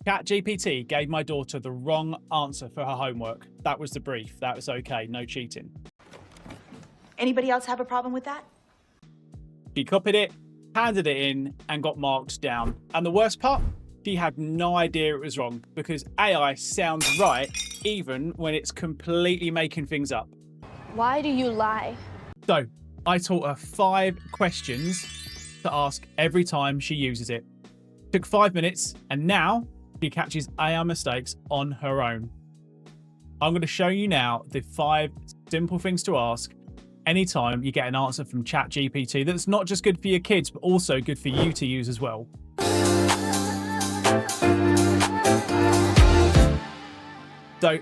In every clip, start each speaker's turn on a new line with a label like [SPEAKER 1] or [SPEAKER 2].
[SPEAKER 1] ChatGPT gave my daughter the wrong answer for her homework. That was the brief. That was okay. No cheating.
[SPEAKER 2] Anybody else have a problem with that?
[SPEAKER 1] She copied it, handed it in, and got marked down. And the worst part, she had no idea it was wrong because AI sounds right even when it's completely making things up.
[SPEAKER 3] Why do you lie?
[SPEAKER 1] So I taught her 5 questions to ask every time she uses it. Took 5 minutes, and now she catches AI mistakes on her own. I'm going to show you now the 5 simple things to ask anytime you get an answer from ChatGPT that's not just good for your kids, but also good for you to use as well. So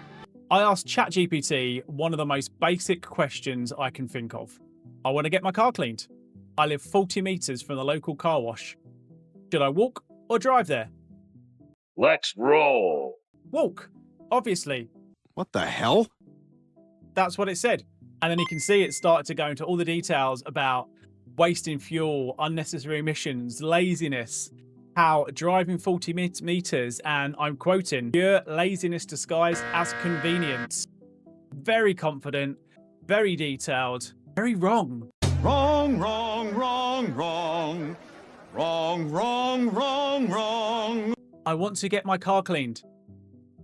[SPEAKER 1] I asked ChatGPT one of the most basic questions I can think of. I want to get my car cleaned. I live 40 meters from the local car wash. Should I walk or drive there?
[SPEAKER 4] Let's roll.
[SPEAKER 1] Walk, obviously.
[SPEAKER 5] What the hell?
[SPEAKER 1] That's what it said. And then you can see it started to go into all the details about wasting fuel, unnecessary emissions, laziness, how driving 40 meters, and I'm quoting, pure laziness disguised as convenience. Very confident, very detailed, very wrong.
[SPEAKER 5] Wrong, wrong, wrong, wrong. Wrong, wrong, wrong, wrong.
[SPEAKER 1] I want to get my car cleaned.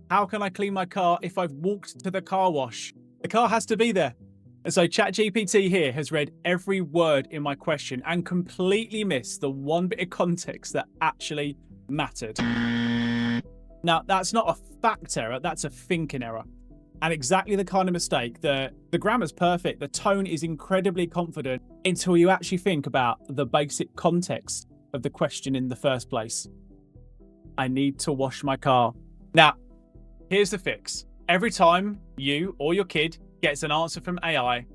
[SPEAKER 1] How can I clean my car if I've walked to the car wash? The car has to be there. And so ChatGPT here has read every word in my question and completely missed the one bit of context that actually mattered. Now, that's not a fact error, that's a thinking error. And exactly the kind of mistake that the grammar's perfect, the tone is incredibly confident until you actually think about the basic context of the question in the first place. I need to wash my car. Now, here's the fix. Every time you or your kid gets an answer from AI,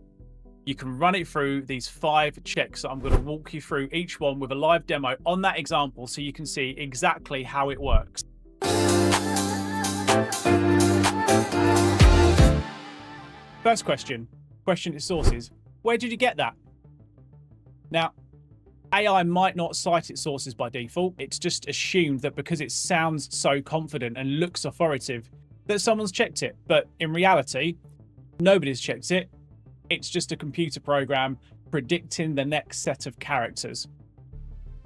[SPEAKER 1] you can run it through these 5 checks. I'm going to walk you through each one with a live demo on that example so you can see exactly how it works. First question its sources. Where did you get that? Now, AI might not cite its sources by default. It's just assumed that because it sounds so confident and looks authoritative that someone's checked it. But in reality, nobody's checked it. It's just a computer program predicting the next set of characters.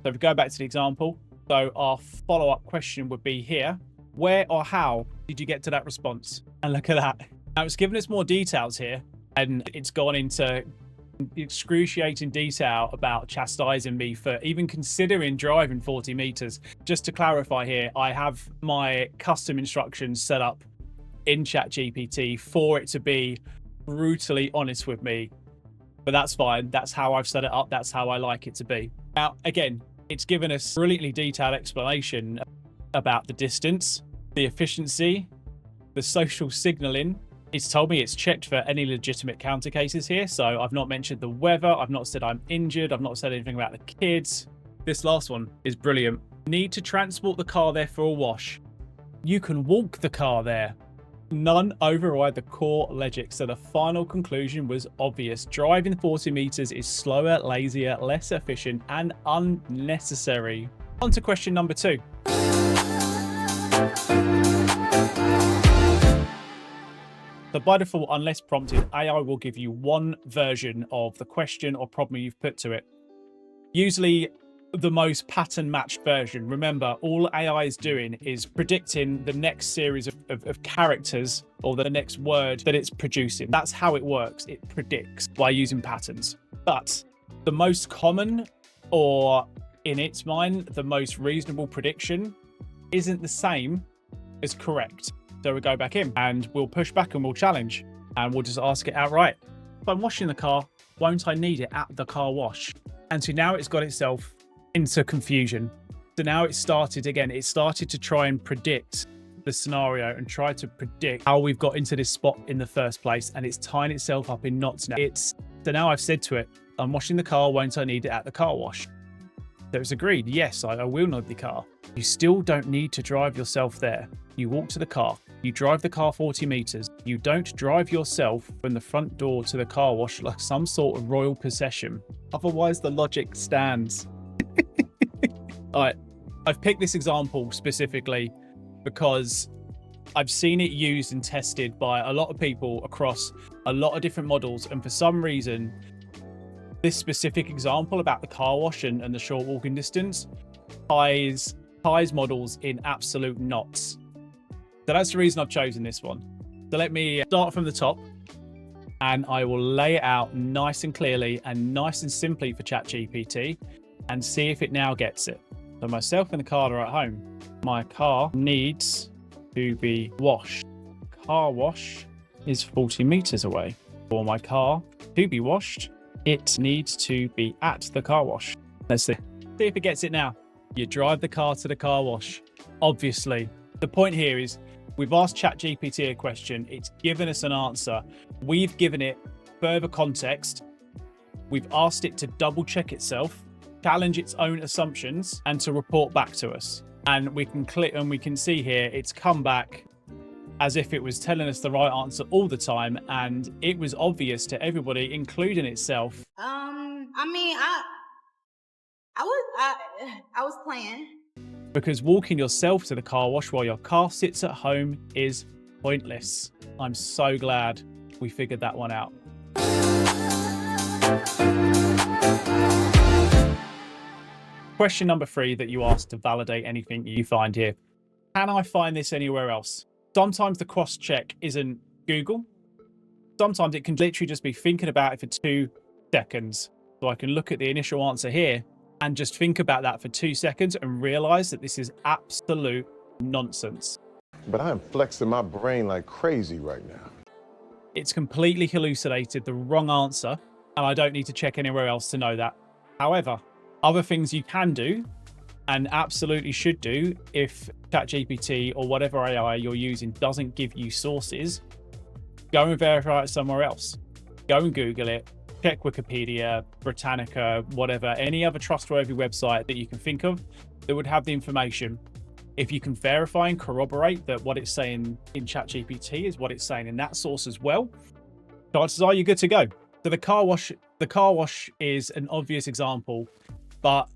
[SPEAKER 1] So if we go back to the example, so our follow-up question would be here. Where or how did you get to that response? And look at that. Now it's given us more details here, and it's gone into excruciating detail about chastising me for even considering driving 40 meters. Just to clarify here, I have my custom instructions set up in ChatGPT for it to be brutally honest with me, but that's fine. That's how I've set it up. That's how I like it to be. Now, again, it's given us brilliantly detailed explanation about the distance, the efficiency, the social signaling. It's told me it's checked for any legitimate counter cases here. So I've not mentioned the weather. I've not said I'm injured. I've not said anything about the kids. This last one is brilliant. Need to transport the car there for a wash. You can walk the car there. None override the core logic. So the final conclusion was obvious. Driving 40 meters is slower, lazier, less efficient, and unnecessary. On to question number 2. So by default, unless prompted, AI will give you one version of the question or problem you've put to it. Usually the most pattern matched version. Remember, all AI is doing is predicting the next series of characters or the next word that it's producing. That's how it works. It predicts by using patterns. But the most common, or in its mind, the most reasonable prediction isn't the same as correct. So we go back in and we'll push back and we'll challenge and we'll just ask it outright. If I'm washing the car, won't I need it at the car wash? And so now it's got itself into confusion. So now it started to try and predict the scenario and try to predict how we've got into this spot in the first place. And it's tying itself up in knots now. So now I've said to it, I'm washing the car, won't I need it at the car wash? So it's agreed, yes, I will need the car. You still don't need to drive yourself there. You walk to the car. You drive the car 40 meters. You don't drive yourself from the front door to the car wash like some sort of royal procession. Otherwise, the logic stands. All right, I've picked this example specifically because I've seen it used and tested by a lot of people across a lot of different models. And for some reason, this specific example about the car wash and the short walking distance ties models in absolute knots. So that's the reason I've chosen this one. So let me start from the top, and I will lay it out nice and clearly and nice and simply for ChatGPT and see if it now gets it. So myself and the car are at home. My car needs to be washed. Car wash is 40 meters away. For my car to be washed, it needs to be at the car wash. Let's see. See if it gets it now. You drive the car to the car wash. Obviously, the point here is we've asked ChatGPT a question. It's given us an answer. We've given it further context. We've asked it to double check itself, challenge its own assumptions, and to report back to us. And we can click and we can see here it's come back as if it was telling us the right answer all the time, and it was obvious to everybody, including itself.
[SPEAKER 2] I was playing.
[SPEAKER 1] Because walking yourself to the car wash while your car sits at home is pointless. I'm so glad we figured that one out. Question number 3 that you asked to validate anything you find here. Can I find this anywhere else? Sometimes the cross-check isn't Google. Sometimes it can literally just be thinking about it for 2 seconds. So I can look at the initial answer here and just think about that for 2 seconds and realize that this is absolute nonsense.
[SPEAKER 6] But I am flexing my brain like crazy right now.
[SPEAKER 1] It's completely hallucinated the wrong answer, and I don't need to check anywhere else to know that. However, other things you can do and absolutely should do if ChatGPT or whatever AI you're using doesn't give you sources, go and verify it somewhere else. Go and Google it, check Wikipedia, Britannica, whatever, any other trustworthy website that you can think of that would have the information. If you can verify and corroborate that what it's saying in ChatGPT is what it's saying in that source as well, chances are you're good to go. So the car wash is an obvious example, but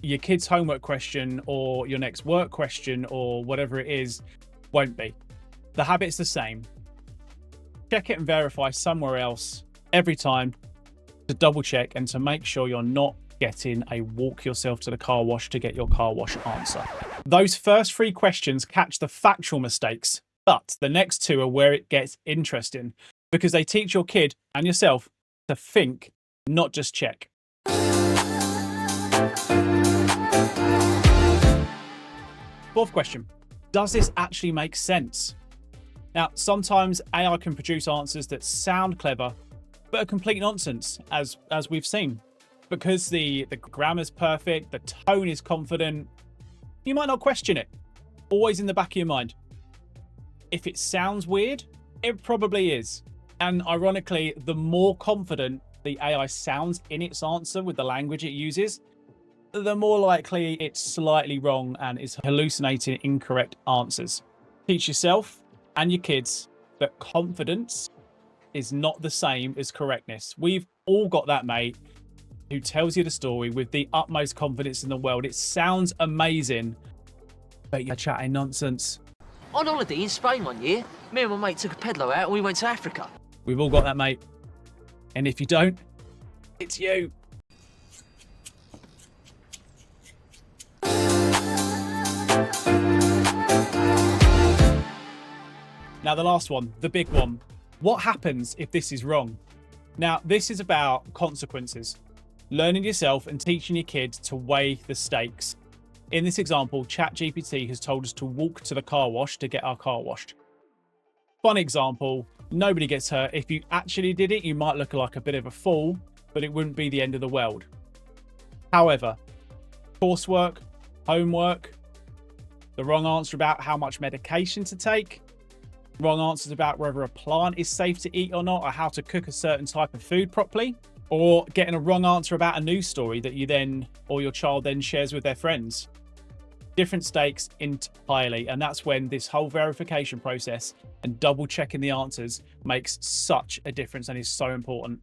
[SPEAKER 1] your kid's homework question or your next work question or whatever it is won't be. The habit's the same. Check it and verify somewhere else every time to double check and to make sure you're not getting a walk yourself to the car wash to get your car wash answer. Those first 3 questions catch the factual mistakes, but the next 2 are where it gets interesting because they teach your kid and yourself to think, not just check. Fourth question, does this actually make sense? Now, sometimes AI can produce answers that sound clever, but are complete nonsense, as we've seen. Because the grammar's perfect, the tone is confident, you might not question it. Always in the back of your mind. If it sounds weird, it probably is. And ironically, the more confident the AI sounds in its answer with the language it uses, the more likely it's slightly wrong and is hallucinating incorrect answers. Teach yourself and your kids that confidence is not the same as correctness. We've all got that mate who tells you the story with the utmost confidence in the world. It sounds amazing, but you're chatting nonsense.
[SPEAKER 7] On holiday in Spain one year, me and my mate took a pedalo out and we went to Africa.
[SPEAKER 1] We've all got that mate. And if you don't, it's you. Now the last one, the big one. What happens if this is wrong? Now, this is about consequences. Learning yourself and teaching your kids to weigh the stakes. In this example, ChatGPT has told us to walk to the car wash to get our car washed. Fun example, nobody gets hurt. If you actually did it, you might look like a bit of a fool, but it wouldn't be the end of the world. However, coursework, homework, the wrong answer about how much medication to take, wrong answers about whether a plant is safe to eat or not, or how to cook a certain type of food properly, or getting a wrong answer about a news story that you then, or your child then shares with their friends. Different stakes entirely, and that's when this whole verification process and double checking the answers makes such a difference and is so important.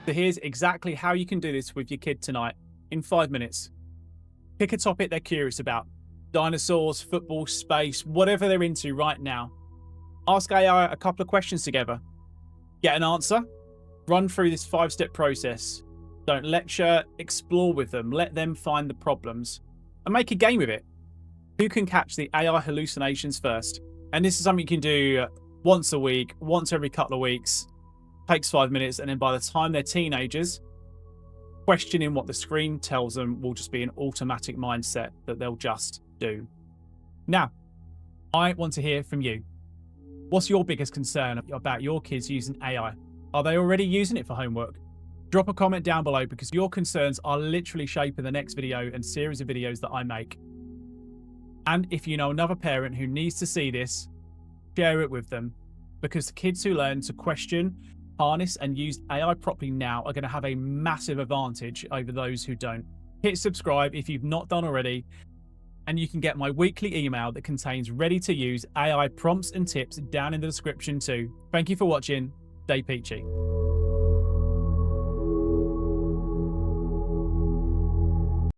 [SPEAKER 1] So here's exactly how you can do this with your kid tonight. in 5 minutes. Pick a topic they're curious about. Dinosaurs, football, space, whatever they're into right now. Ask AI a couple of questions together. Get an answer. Run through this 5-step process. Don't lecture, explore with them. Let them find the problems. And make a game of it. Who can catch the AI hallucinations first? And this is something you can do once a week, once every couple of weeks. Takes 5 minutes, and then by the time they're teenagers, questioning what the screen tells them will just be an automatic mindset that they'll just do. Now, I want to hear from you. What's your biggest concern about your kids using AI? Are they already using it for homework? Drop a comment down below, because your concerns are literally shaping the next video and series of videos that I make. And if you know another parent who needs to see this, share it with them, because the kids who learn to question, harness and use AI properly now are going to have a massive advantage over those who don't. Hit subscribe if you've not done already, and you can get my weekly email that contains ready to use AI prompts and tips down in the description too. Thank you for watching. Stay peachy.